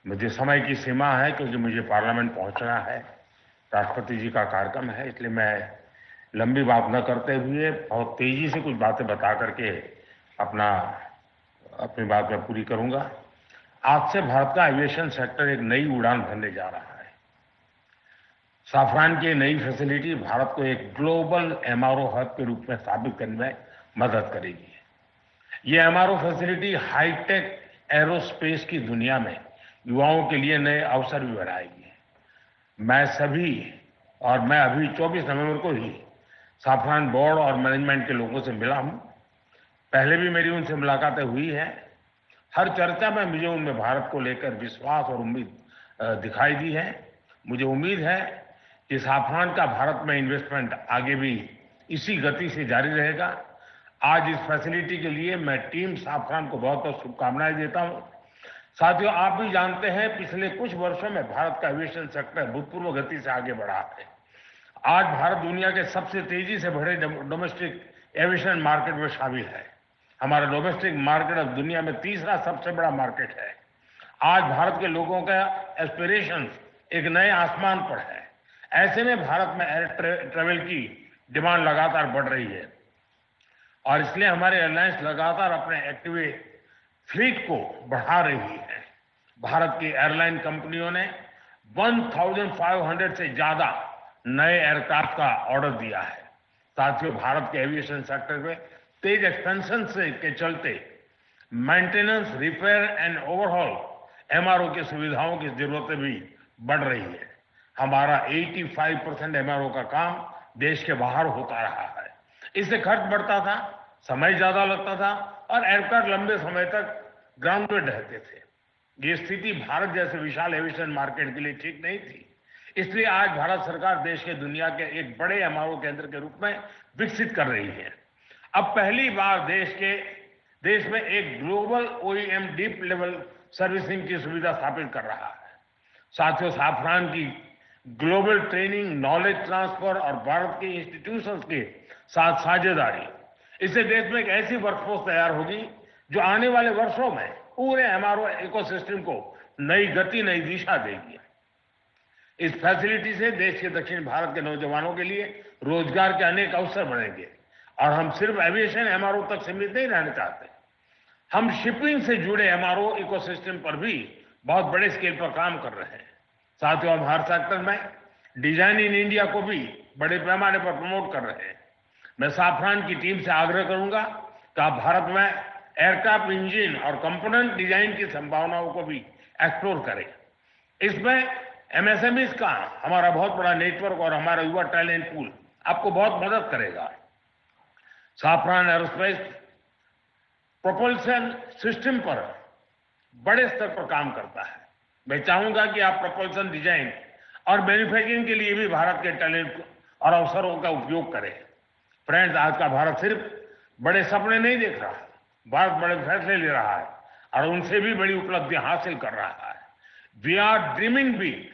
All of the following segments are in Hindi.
मुझे समय की सीमा है क्योंकि मुझे पार्लियामेंट पहुंचना है, राष्ट्रपति जी का कार्यक्रम है, इसलिए मैं लंबी बात न करते हुए बहुत तेजी से कुछ बातें बता करके अपनी बात मैं पूरी करूंगा। आज से भारत का एविएशन सेक्टर एक नई उड़ान भरने जा रहा है। साफरान की नई फैसिलिटी भारत को एक ग्लोबल एमआरओ हब के रूप में स्थापित करने में मदद करेगी। ये एमआरओ फैसिलिटी हाईटेक एरोस्पेस की दुनिया में युवाओं के लिए नए अवसर भी बनाएगी। मैं अभी 24 नवंबर को ही साफरान बोर्ड और मैनेजमेंट के लोगों से मिला हूं। पहले भी मेरी उनसे मुलाकातें हुई हैं। हर चर्चा में मुझे उनमें भारत को लेकर विश्वास और उम्मीद दिखाई दी है। मुझे उम्मीद है कि साफरान का भारत में इन्वेस्टमेंट आगे भी इसी गति से जारी रहेगा। आज इस फैसिलिटी के लिए मैं टीम साफरान को बहुत बहुत शुभकामनाएं देता हूं। साथियों, आप भी जानते हैं पिछले कुछ वर्षों में भारत का एविएशन सेक्टर भूतपूर्व गति से आगे बढ़ा है। आज भारत दुनिया के सबसे तेजी से बढ़े डोमेस्टिक एविएशन मार्केट में शामिल है। हमारा डोमेस्टिक मार्केट अब दुनिया में तीसरा सबसे बड़ा मार्केट है। आज भारत के लोगों का एस्पिरेशन एक नए आसमान पर है। ऐसे में भारत में एयर ट्रेवल की डिमांड लगातार बढ़ रही है और इसलिए हमारे एयरलाइंस लगातार अपने एक्टिव फ्लीट को बढ़ा रही है। भारत की एयरलाइन कंपनियों ने 1500 से ज्यादा नए एयरक्राफ्ट का ऑर्डर दिया है। साथियों, भारत के एविएशन सेक्टर में तेज एक्सपेंशन के चलते maintenance, repair and overhaul MRO की सुविधाओं की जरूरतें भी बढ़ रही है। हमारा 85% एमआरओ का काम देश के बाहर होता रहा है। इससे खर्च बढ़ता था, समय ज्यादा लगता था और एयरक्राफ्ट लंबे समय तक ग्राउंडेड रहते थे। ये स्थिति भारत जैसे विशाल एविएशन मार्केट के लिए ठीक नहीं थी। इसलिए आज भारत सरकार देश के दुनिया के एक बड़े एमआरओ केंद्र के रूप में विकसित कर रही है। अब पहली बार देश में एक global OEM deep level servicing की सुविधा स्थापित कर रहा है। साथियों, साफरान की ग्लोबल ट्रेनिंग, नॉलेज ट्रांसफर और भारत के इंस्टीट्यूशंस के साथ साझेदारी, इससे देश में एक ऐसी वर्कफोर्स तैयार होगी जो आने वाले वर्षों में पूरे एमआरओ इकोसिस्टम को नई गति, नई दिशा देगी। इस फैसिलिटी से देश के दक्षिण भारत के नौजवानों के लिए रोजगार के अनेक अवसर बनेंगे और हम सिर्फ एविएशन एमआरओ तक सीमित नहीं रहना चाहते। हम शिपिंग से जुड़े एमआरओ इकोसिस्टम पर भी बहुत बड़े स्केल पर काम कर रहे हैं। साथियों, हम हर सेक्टर में डिजाइन इन इंडिया को भी बड़े पैमाने पर प्रमोट कर रहे हैं। मैं साफरान की टीम से आग्रह करूंगा कि आप भारत में एयरक्राफ्ट इंजन और कंपोनेंट डिजाइन की संभावनाओं को भी एक्सप्लोर करें। इसमें एमएसएमईज का हमारा बहुत बड़ा नेटवर्क और हमारा युवा टैलेंट पूल आपको बहुत मदद करेगा। साफरान एरोस्पेस प्रोपल्शन सिस्टम पर बड़े स्तर पर काम करता है। मैं चाहूंगा कि आप प्रोपल्शन डिजाइन और मैन्युफैक्चरिंग के लिए भी भारत के टैलेंट और अवसरों का उपयोग करें। फ्रेंड्स, आज का भारत सिर्फ बड़े सपने नहीं देख रहा, भारत बड़े फैसले ले रहा है और उनसे भी बड़ी उपलब्धि हासिल कर रहा है। We are dreaming big,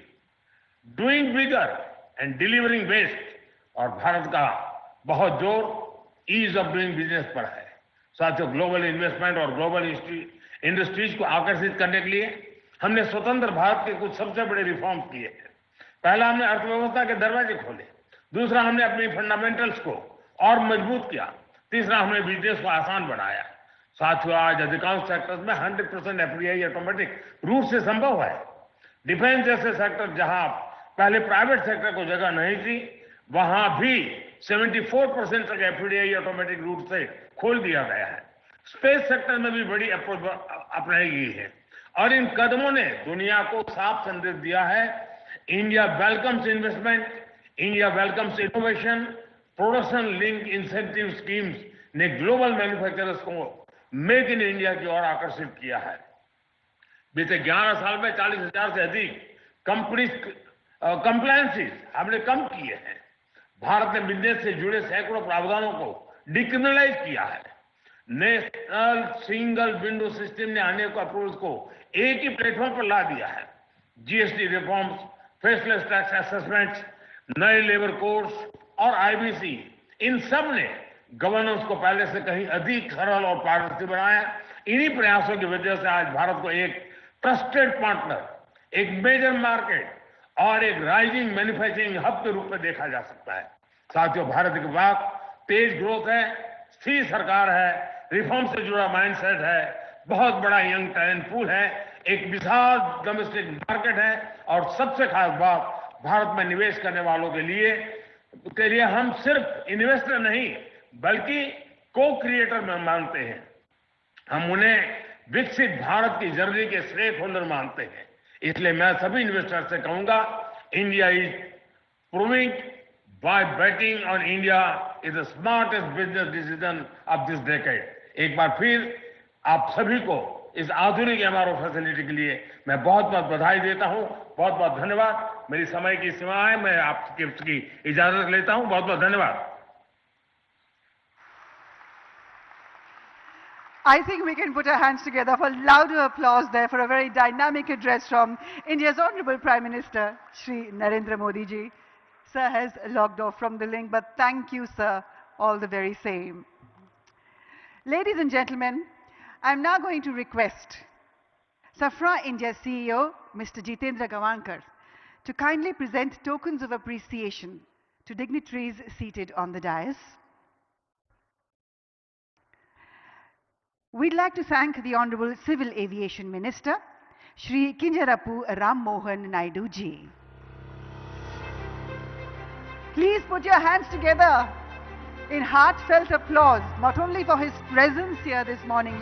doing bigger and delivering best. और भारत का बहुत जोर ईज ऑफ डूइंग बिजनेस पर है। साथियों, ग्लोबल इन्वेस्टमेंट और ग्लोबल इंडस्ट्रीज को आकर्षित करने के लिए हमने स्वतंत्र भारत के कुछ सबसे बड़े रिफॉर्म्स किए हैं। पहला, हमने अर्थव्यवस्था के दरवाजे खोले। दूसरा, हमने अपनी फंडामेंटल्स को और मजबूत किया। तीसरा, हमने बिजनेस को आसान बनाया। साथियों, आज अधिकांश सेक्टर्स में 100% एफडीआई ऑटोमेटिक रूट से संभव है। डिफेंस जैसे सेक्टर जहां पहले प्राइवेट सेक्टर को जगह नहीं थी, वहां भी 74% तक एफडीआई ऑटोमेटिक रूट से खोल दिया गया है। स्पेस सेक्टर में भी बड़ी अप्रोच अपनाई गई है और इन कदमों ने दुनिया को साफ संदेश दिया है, India welcomes investment, India welcomes innovation. Production link incentive schemes ने ग्लोबल मैन्युफैक्चरर्स को मेक इन इंडिया की ओर आकर्षित किया है। बीते 11 साल में 40,000 से अधिक कंप्लायंसेस हमने कम किए हैं। भारत ने बिजनेस से जुड़े सैकड़ों प्रावधानों को डिक्रिमिनलाइज किया है। नेशनल सिंगल विंडो सिस्टम ने अनेक अप्रूवल्स को एक ही प्लेटफॉर्म पर ला दिया है। GST reforms, faceless tax assessments, नए लेबर कोड्स और आईबीसी, इन सब ने गवर्नेंस को पहले से कहीं अधिक सरल और पारदर्शी बनाया। इन्हीं प्रयासों की वजह से आज भारत को एक ट्रस्टेड पार्टनर एक मेजर मार्केट और एक राइजिंग मैन्युफैक्चरिंग हब के रूप में देखा जा सकता है। साथियों, भारत के पास तेज ग्रोथ है, स्थिर सरकार है, रिफॉर्म से जुड़ा माइंडसेट है, बहुत बड़ा यंग टैलेंट पूल है, एक विशाल डोमेस्टिक मार्केट है और सबसे खास बात, भारत में निवेश करने वालों के लिए हम सिर्फ इन्वेस्टर नहीं बल्कि को क्रिएटर में मानते हैं। हम उन्हें विकसित भारत की जर्नी के स्टेक होल्डर मानते हैं। इसलिए मैं सभी इन्वेस्टर से कहूंगा, India is proving by betting on India is the smartest business decision of this decade. एक बार फिर आप सभी को इस आधुनिक एमआरओ फैसिलिटी के लिए मैं बहुत बहुत बधाई देता हूं। बहुत बहुत धन्यवाद। मेरी समय की सीमा है, मैं आपकी इजाजत लेता हूं। बहुत बहुत धन्यवाद। I think we can put our hands together for louder applause there for a very dynamic address from India's Honorable Prime Minister, Shri Narendra Modi ji. Sir has logged off from the link, but thank you, sir, all the very same. Ladies and gentlemen, I'm now going to request Safra India CEO, Mr. Jitendra Gavankar, to kindly present tokens of appreciation to dignitaries seated on the dais. We'd like to thank the Honorable Civil Aviation Minister, Shri Kinjarapu Ram Mohan Naidu ji. Please put your hands together in heartfelt applause, not only for his presence here this morning,